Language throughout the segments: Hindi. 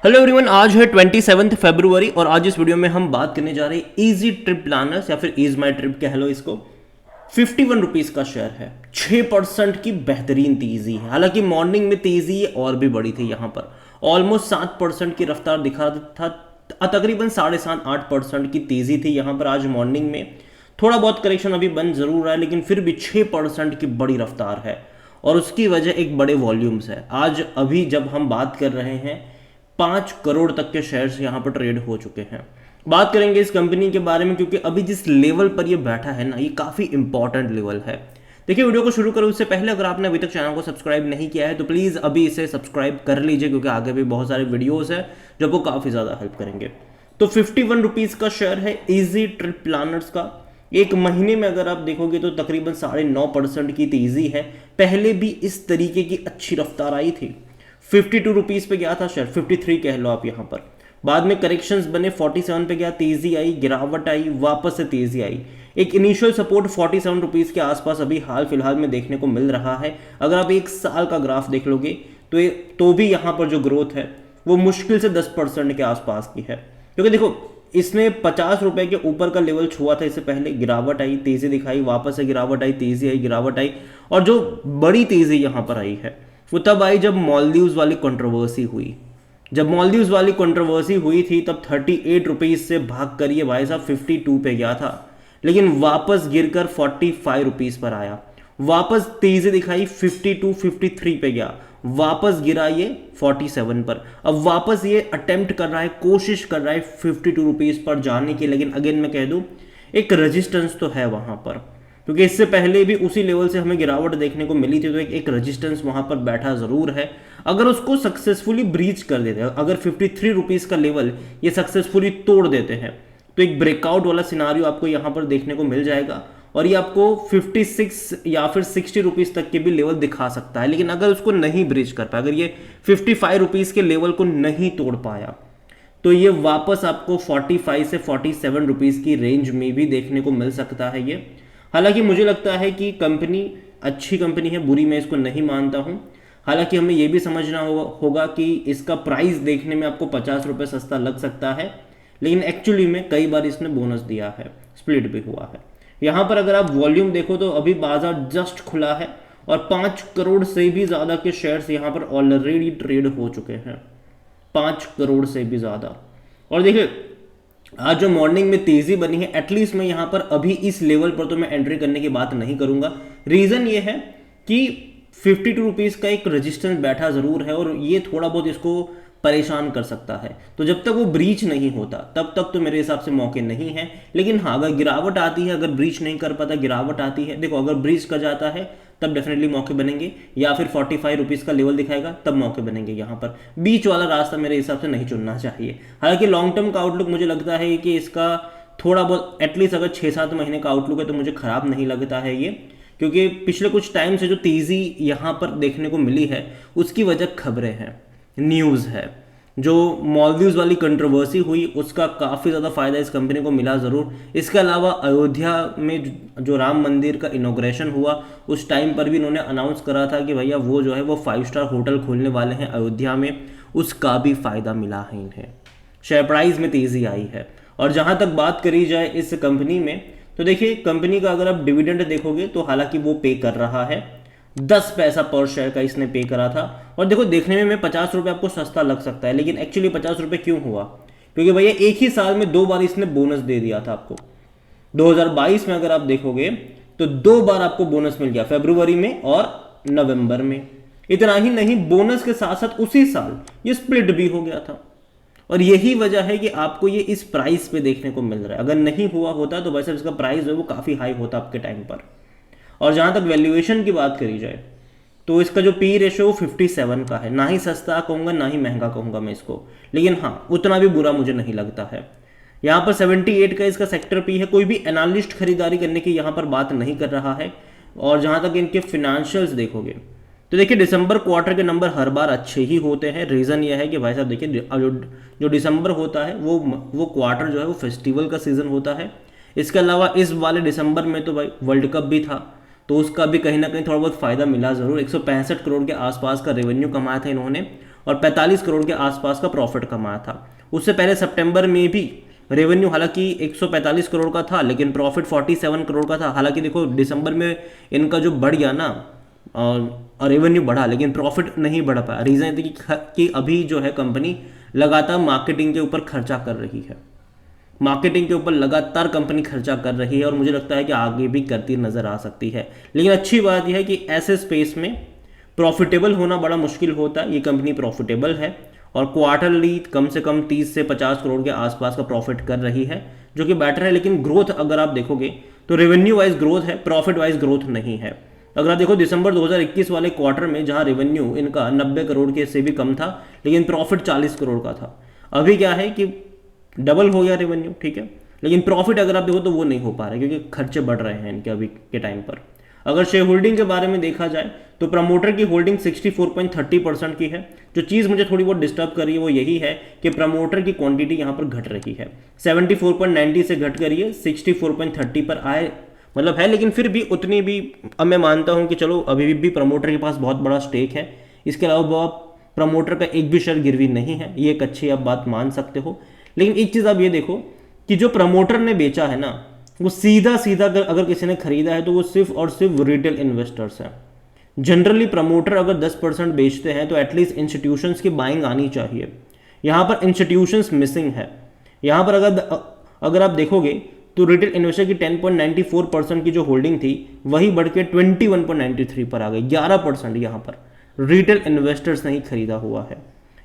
हेलो एवरीवन, आज है 27 फरवरी और आज इस वीडियो में हम बात करने जा रहे हैं इजी ट्रिप प्लानर्स या फिर ईज माई ट्रिप कह लो इसको। 51 रुपीज़ का शेयर है, 6% की बेहतरीन तेजी है। हालांकि मॉर्निंग में तेजी और भी बड़ी थी, यहाँ पर ऑलमोस्ट 7% की रफ्तार दिखा था, तकरीबन 7.5-8% की तेजी थी यहाँ पर आज मॉर्निंग में। थोड़ा बहुत करेक्शन अभी बन जरूर रहा है, लेकिन फिर भी 6% की बड़ी रफ्तार है और उसकी वजह एक बड़े वॉल्यूम्स है। आज अभी जब हम बात कर रहे हैं 5 करोड़ तक के शेयर्स यहाँ पर ट्रेड हो चुके हैं। बात करेंगे इस कंपनी के बारे में, क्योंकि अभी जिस लेवल पर ये बैठा है ना, ये काफ़ी इंपॉर्टेंट लेवल है। देखिए, वीडियो को शुरू करूँ उससे पहले अगर आपने अभी तक चैनल को सब्सक्राइब नहीं किया है तो प्लीज़ अभी इसे सब्सक्राइब कर लीजिए, क्योंकि आगे भी बहुत सारे वीडियोज़ है जो आपको काफ़ी ज़्यादा हेल्प करेंगे। तो 51 रुपीज़ का शेयर है इजी ट्रिप प्लानर्स का। एक महीने में अगर आप देखोगे तो तकरीबन 9.5% की तेज़ी है। पहले भी इस तरीके की अच्छी रफ्तार आई थी। 52 रुपीज़ पे गया था शेयर, 53 कह लो आप यहाँ पर। बाद में करेक्शंस बने, 47 पे गया, तेजी आई, गिरावट आई, वापस से तेजी आई। एक इनिशियल सपोर्ट 47 रुपीज़ के आसपास अभी हाल फिलहाल में देखने को मिल रहा है। अगर आप एक साल का ग्राफ देख लोगे तो भी यहाँ पर जो ग्रोथ है वो मुश्किल से 10% के आसपास की है। क्योंकि देखो, इसने 50 रुपए के ऊपर का लेवल छुआ था, इससे पहले गिरावट आई, तेजी दिखाई, वापस से गिरावट आई, तेजी आई, गिरावट आई, और जो बड़ी तेजी यहाँ पर आई है वो तब आई जब मालदीव्स वाली कंट्रोवर्सी हुई। जब मालदीव्स वाली कंट्रोवर्सी हुई थी तब 38 रुपीज़ से भाग कर ये भाई साहब 52 पे गया था, लेकिन वापस गिरकर 45 रुपीज़ पर आया। वापस तेजी दिखाई, 52 53 पे गया, वापस गिरा ये 47 पर। अब वापस ये अटेम्प्ट कर रहा है, कोशिश कर रहा है 52 रुपीज़ पर जाने की। लेकिन अगेन मैं कह दूं, एक रेजिस्टेंस तो है वहां पर, क्योंकि इससे पहले भी उसी लेवल से हमें गिरावट देखने को मिली थी। तो एक रेजिस्टेंस वहां पर बैठा जरूर है। अगर उसको सक्सेसफुली ब्रीच कर देते हैं, अगर 53 रुपीज़ का लेवल ये सक्सेसफुली तोड़ देते हैं तो एक ब्रेकआउट वाला सिनारियो आपको यहाँ पर देखने को मिल जाएगा और ये आपको 56 या फिर 60 रुपीज़ तक के भी लेवल दिखा सकता है। लेकिन अगर उसको नहीं ब्रीच कर पाया, अगर ये 55 रुपीज़ के लेवल को नहीं तोड़ पाया, तो ये वापस आपको 45 से 47 रुपीज़ की रेंज में भी देखने को मिल सकता है ये। हालांकि मुझे लगता है कि कंपनी अच्छी कंपनी है, बुरी मैं इसको नहीं मानता हूँ। हालांकि हमें यह भी समझना होगा कि इसका प्राइस देखने में आपको 50 रुपये सस्ता लग सकता है, लेकिन एक्चुअली में कई बार इसने बोनस दिया है, स्प्लिट भी हुआ है। यहाँ पर अगर आप वॉल्यूम देखो तो अभी बाजार जस्ट खुला है और 5 करोड़ से भी ज़्यादा के शेयर्स यहाँ पर ऑलरेडी ट्रेड हो चुके हैं, 5 करोड़ से भी ज़्यादा। और देखिए, आज जो मॉर्निंग में तेजी बनी है, एटलीस्ट मैं यहाँ पर अभी इस लेवल पर तो मैं एंट्री करने की बात नहीं करूंगा। रीजन ये है कि 52 रुपीज़ का एक रेजिस्टेंस बैठा जरूर है और ये थोड़ा बहुत इसको परेशान कर सकता है। तो जब तक वो ब्रीच नहीं होता तब तक तो मेरे हिसाब से मौके नहीं है। लेकिन हाँ, अगर गिरावट आती है, अगर ब्रीच नहीं कर पाता, गिरावट आती है, देखो अगर ब्रीच कर जाता है तब डेफिनेटली मौके बनेंगे, या फिर 45 रुपीज़ का लेवल दिखाएगा तब मौके बनेंगे। यहाँ पर बीच वाला रास्ता मेरे हिसाब से नहीं चुनना चाहिए। हालांकि लॉन्ग टर्म का आउटलुक मुझे लगता है कि इसका थोड़ा बहुत एटलीस्ट अगर 6-7 महीने का आउटलुक है तो मुझे खराब नहीं लगता है ये, क्योंकि पिछले कुछ टाइम से जो तेज़ी यहाँ पर देखने को मिली है उसकी वजह खबरें हैं, न्यूज़ है। जो मालदीव्स वाली कंट्रोवर्सी हुई उसका काफ़ी ज़्यादा फ़ायदा इस कंपनी को मिला ज़रूर। इसके अलावा अयोध्या में जो राम मंदिर का इनॉग्रेशन हुआ उस टाइम पर भी इन्होंने अनाउंस करा था कि भैया वो जो है वो 5 स्टार होटल खोलने वाले हैं अयोध्या में, उसका भी फ़ायदा मिला है इन्हें। शेयर प्राइस में तेज़ी आई है। और जहाँ तक बात करी जाए इस कंपनी में, तो देखिए कंपनी का अगर आप डिविडेंड देखोगे तो हालांकि वो पे कर रहा है, 10 पैसा पर शेयर का इसने पे करा था। और देखो, देखने में 50 रुपये आपको सस्ता लग सकता है, लेकिन एक्चुअली 50 रुपये क्यों हुआ? क्योंकि भैया एक ही साल में 2 बार इसने बोनस दे दिया था आपको। 2022 में अगर आप देखोगे तो 2 बार आपको बोनस मिल गया, फरवरी में और नवंबर में। इतना ही नहीं, बोनस के साथ साथ उसी साल ये स्प्लिट भी हो गया था। और यही वजह है कि आपको ये इस प्राइस पे देखने को मिल रहा है। अगर नहीं हुआ होता तो वैसे इसका प्राइस है वो काफ़ी हाई होता आपके टाइम पर। और जहाँ तक वैल्यूएशन की बात करी जाए तो इसका जो पी रेशो वो 57 का है। ना ही सस्ता कहूँगा ना ही महंगा कहूँगा मैं इसको, लेकिन हाँ उतना भी बुरा मुझे नहीं लगता है। यहाँ पर 78 का इसका सेक्टर पी है। कोई भी एनालिस्ट खरीदारी करने की यहाँ पर बात नहीं कर रहा है। और जहाँ तक इनके फिनेंशियल्स देखोगे तो देखिए, दिसंबर क्वार्टर के नंबर हर बार अच्छे ही होते हैं। रीज़न ये है कि भाई साहब देखिए, जो दिसंबर होता है वो क्वार्टर जो है वो फेस्टिवल का सीज़न होता है। इसके अलावा इस वाले दिसंबर में तो भाई वर्ल्ड कप भी था, तो उसका भी कहीं ना कहीं थोड़ा बहुत फ़ायदा मिला ज़रूर। 165 करोड़ के आसपास का रेवेन्यू कमाया था इन्होंने। और 45 करोड़ के आसपास का प्रॉफिट कमाया था। उससे पहले सितंबर में भी रेवेन्यू हालांकि 145 करोड़ का था, लेकिन प्रॉफिट 47 करोड़ का था। हालांकि देखो दिसंबर में इनका जो बढ़ गया ना, और रेवेन्यू बढ़ा, लेकिन प्रॉफिट नहीं बढ़ पाया। रीज़न ये थी कि अभी जो है कंपनी लगातार मार्केटिंग के ऊपर खर्चा कर रही है। मार्केटिंग के ऊपर लगातार कंपनी खर्चा कर रही है और मुझे लगता है कि आगे भी करती नज़र आ सकती है। लेकिन अच्छी बात यह है कि ऐसे स्पेस में प्रॉफिटेबल होना बड़ा मुश्किल होता है। ये कंपनी प्रॉफिटेबल है और क्वार्टरली कम से कम 30 से 50 करोड़ के आसपास का प्रॉफिट कर रही है, जो कि बेटर है। लेकिन ग्रोथ अगर आप देखोगे तो रेवेन्यू वाइज ग्रोथ है, प्रॉफिट वाइज ग्रोथ नहीं है। अगर आप देखो दिसंबर 2021 वाले क्वार्टर में जहां रेवेन्यू इनका 90 करोड़ के से भी कम था, लेकिन प्रॉफिट 40 करोड़ का था। अभी क्या है कि डबल हो गया रेवेन्यू, ठीक है, लेकिन प्रॉफिट अगर आप देखो तो वो नहीं हो पा रहा है क्योंकि खर्चे बढ़ रहे हैं इनके अभी के टाइम पर। अगर शेयर होल्डिंग के बारे में देखा जाए तो प्रमोटर की होल्डिंग 64.30% की है। जो चीज़ मुझे थोड़ी बहुत डिस्टर्ब कर रही है वो यही है कि प्रमोटर की क्वांटिटी यहाँ पर घट रही है। 74.90 से घट कर ये 64.30 पर आए, मतलब है, लेकिन फिर भी उतनी भी अब मैं मानता हूँ कि चलो अभी भी प्रमोटर के पास बहुत बड़ा स्टेक है। इसके अलावा प्रमोटर का एक भी शेयर गिरवी नहीं है, ये एक अच्छी आप बात मान सकते हो। लेकिन एक चीज़ आप ये देखो कि जो प्रमोटर ने बेचा है ना, वो सीधा सीधा अगर किसी ने खरीदा है तो वो सिर्फ और सिर्फ रिटेल इन्वेस्टर्स हैं। जनरली प्रमोटर अगर 10% बेचते हैं तो एटलीस्ट इंस्टीट्यूशंस की बाइंग आनी चाहिए। यहाँ पर इंस्टीट्यूशंस मिसिंग है। यहाँ पर अगर आप देखोगे तो रिटेल इन्वेस्टर की 10.94% की जो होल्डिंग थी वही बढ़ के 21.93 पर आ गई। 11% यहाँ पर रिटेल इन्वेस्टर्स ने ही खरीदा हुआ है।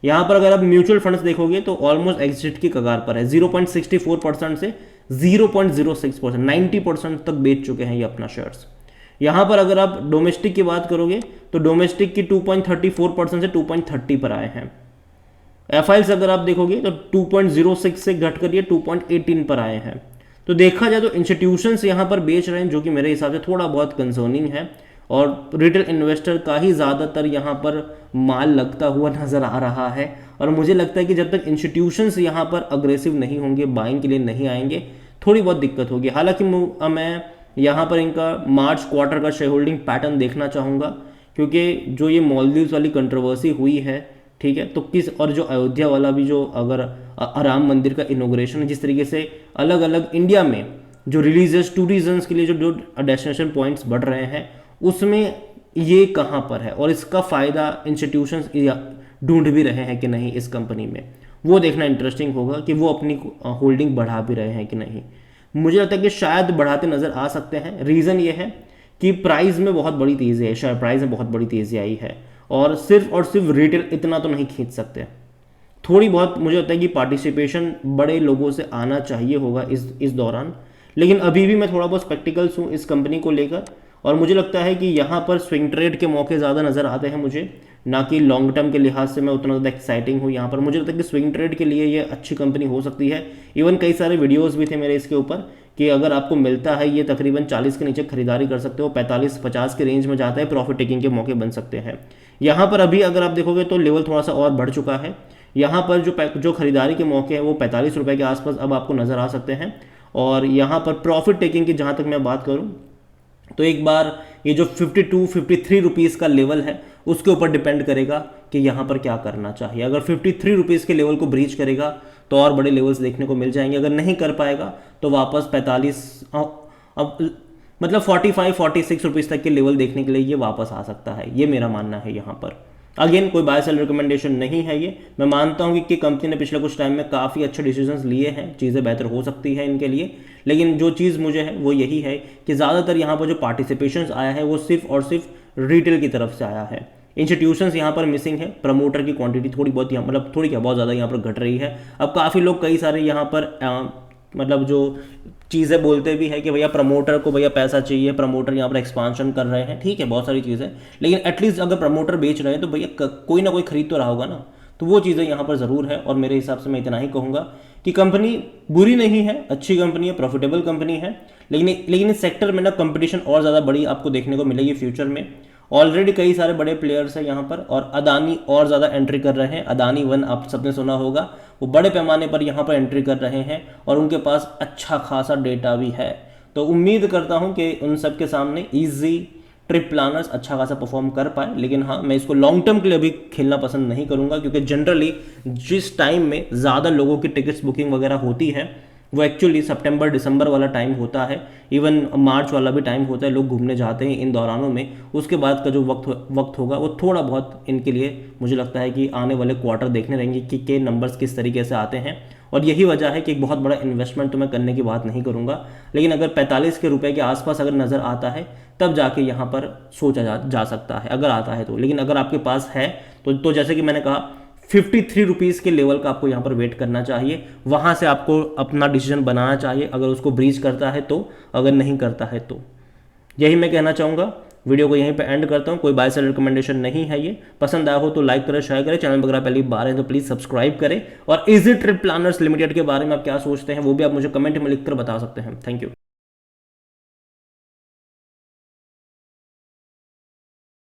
यहाँ पर अगर आप म्यूचुअल फंड्स देखोगे तो ऑलमोस्ट एग्जिट की कगार पर है। 0.64% से 0.06%, 90% तक बेच चुके हैं ये अपना शेयर्स। यहाँ पर अगर आप डोमेस्टिक की बात करोगे तो डोमेस्टिक की 2.34% से 2.30 पर आए हैं। एफआईएल्स अगर आप देखोगे तो 2.06 से घट कर ये 2.18 पर आए हैं। तो देखा जाए तो इंस्टीट्यूशंस यहाँ पर बेच रहे हैं, जो कि मेरे हिसाब से थोड़ा बहुत कंसर्निंग है। और रिटेल इन्वेस्टर का ही ज़्यादातर यहाँ पर माल लगता हुआ नज़र आ रहा है। और मुझे लगता है कि जब तक इंस्टीट्यूशंस यहाँ पर अग्रेसिव नहीं होंगे, बाइंग के लिए नहीं आएंगे, थोड़ी बहुत दिक्कत होगी। हालांकि मैं यहाँ पर इनका मार्च क्वार्टर का शेयर होल्डिंग पैटर्न देखना चाहूँगा, क्योंकि जो ये मॉलदीव्स वाली कंट्रोवर्सी हुई है, ठीक है, तो किस, और जो अयोध्या वाला भी जो अगर राम मंदिर का इनोग्रेशन है, जिस तरीके से अलग अलग इंडिया में जो रिलीजियस टूरिज्म्स के लिए जो डेस्टिनेशन पॉइंट्स बढ़ रहे हैं, उसमें ये कहाँ पर है और इसका फ़ायदा इंस्टीट्यूशंस ढूंढ भी रहे हैं कि नहीं इस कंपनी में, वो देखना इंटरेस्टिंग होगा कि वो अपनी होल्डिंग बढ़ा भी रहे हैं कि नहीं। मुझे लगता है कि शायद बढ़ाते नज़र आ सकते हैं। रीज़न ये है कि प्राइस में बहुत बड़ी तेज़ी है, शेयर प्राइस में बहुत बड़ी तेज़ी आई है और सिर्फ रिटेल इतना तो नहीं खींच सकते। थोड़ी बहुत मुझे लगता है कि पार्टिसिपेशन बड़े लोगों से आना चाहिए होगा इस दौरान। लेकिन अभी भी मैं थोड़ा बहुत स्पेक्टिकल्स हूँ इस कंपनी को लेकर, और मुझे लगता है कि यहाँ पर स्विंग ट्रेड के मौके ज़्यादा नज़र आते हैं मुझे, ना कि लॉन्ग टर्म के लिहाज से मैं उतना ज़्यादा एक्साइटिंग हूँ यहाँ पर। मुझे लगता है कि स्विंग ट्रेड के लिए ये अच्छी कंपनी हो सकती है। इवन कई सारे वीडियोस भी थे मेरे इसके ऊपर कि अगर आपको मिलता है ये तकरीबन 40 के नीचे खरीदारी कर सकते हो, 45-50 के रेंज में जाता है, प्रॉफिट टेकिंग के मौके बन सकते हैं। यहाँ पर अभी अगर आप देखोगे तो लेवल थोड़ा सा और बढ़ चुका है। यहाँ पर जो खरीदारी के मौके हैं वो 45 रुपये के आसपास अब आपको नज़र आ सकते हैं। और यहाँ पर प्रॉफिट टेकिंग की जहाँ तक मैं बात करूँ तो एक बार ये जो 52-53 रुपीज़ का लेवल है उसके ऊपर डिपेंड करेगा कि यहाँ पर क्या करना चाहिए। अगर 53 रुपीज़ के लेवल को ब्रीच करेगा तो और बड़े लेवल्स देखने को मिल जाएंगे। अगर नहीं कर पाएगा तो वापस 45 अब मतलब 45-46 रुपीज़ तक के लेवल देखने के लिए ये वापस आ सकता है, ये मेरा मानना है। यहाँ पर अगेन कोई बाय सेल रिकमेंडेशन नहीं है ये। मैं मानता हूँ कि कंपनी ने पिछले कुछ टाइम में काफ़ी अच्छे डिसीजंस लिए हैं, चीज़ें बेहतर हो सकती है इनके लिए। लेकिन जो चीज़ मुझे है वो यही है कि ज़्यादातर यहाँ पर जो पार्टिसिपेशंस आया है वो सिर्फ और सिर्फ रिटेल की तरफ से आया है। इंस्टीट्यूशंस यहाँ पर मिसिंग है। प्रमोटर की क्वांटिटी थोड़ी बहुत यहाँ मतलब थोड़ी क्या बहुत ज़्यादा यहाँ पर घट रही है। अब काफ़ी लोग कई सारे यहाँ पर मतलब जो चीज़ें बोलते भी है कि भैया प्रमोटर को भैया पैसा चाहिए, प्रमोटर यहाँ पर एक्सपांशन कर रहे हैं, ठीक है, बहुत सारी चीज़ें, लेकिन एटलीस्ट अगर प्रमोटर बेच रहे हैं तो भैया कोई ना कोई खरीद तो रहा होगा ना। तो वो चीज़ें यहाँ पर ज़रूर है। और मेरे हिसाब से मैं इतना ही कहूँगा कि कंपनी बुरी नहीं है, अच्छी कंपनी है, प्रॉफिटेबल कंपनी है। लेकिन इस सेक्टर में ना कंपटीशन और ज़्यादा बड़ी आपको देखने को मिलेगी फ्यूचर में। ऑलरेडी कई सारे बड़े प्लेयर्स हैं यहाँ पर और अदानी और ज़्यादा एंट्री कर रहे हैं। अदानी वन आप सबने सुना होगा, वो बड़े पैमाने पर यहाँ पर एंट्री कर रहे हैं और उनके पास अच्छा खासा डेटा भी है। तो उम्मीद करता हूँ कि उन सब के सामने ईजी ट्रिप प्लानर्स अच्छा खासा परफॉर्म कर पाए। लेकिन हाँ, मैं इसको लॉन्ग टर्म के लिए अभी खेलना पसंद नहीं करूँगा, क्योंकि जनरली जिस टाइम में ज़्यादा लोगों की टिकट्स बुकिंग वगैरह होती है वो एक्चुअली सितंबर दिसंबर वाला टाइम होता है, इवन मार्च वाला भी टाइम होता है, लोग घूमने जाते हैं इन दौरानों में। उसके बाद का जो वक्त होगा वो थोड़ा बहुत इनके लिए मुझे लगता है कि आने वाले क्वार्टर देखने रहेंगे कि के नंबर्स किस तरीके से आते हैं। और यही वजह है कि एक बहुत बड़ा इन्वेस्टमेंट तो मैं करने की बात नहीं करूँगा, लेकिन अगर 45 के रुपए के आसपास अगर नज़र आता है तब जाके यहाँ पर सोचा जा सकता है, अगर आता है तो। लेकिन अगर आपके पास है तो जैसे कि मैंने कहा 53 रुपीज़ के लेवल का आपको यहाँ पर वेट करना चाहिए, वहाँ से आपको अपना डिसीजन बनाना चाहिए, अगर उसको ब्रीच करता है तो, अगर नहीं करता है तो। यही मैं कहना चाहूँगा। वीडियो को यहीं पे एंड करता हूँ, कोई बाय सेल रिकमेंडेशन नहीं है ये। पसंद आया हो तो लाइक करें, शेयर करें, चैनल वगैरह पहली बार है तो प्लीज़ सब्सक्राइब करें। और इजी ट्रिप प्लानर्स लिमिटेड के बारे में आप क्या सोचते हैं वो भी आप मुझे कमेंट में लिखकर बता सकते हैं। Thank you.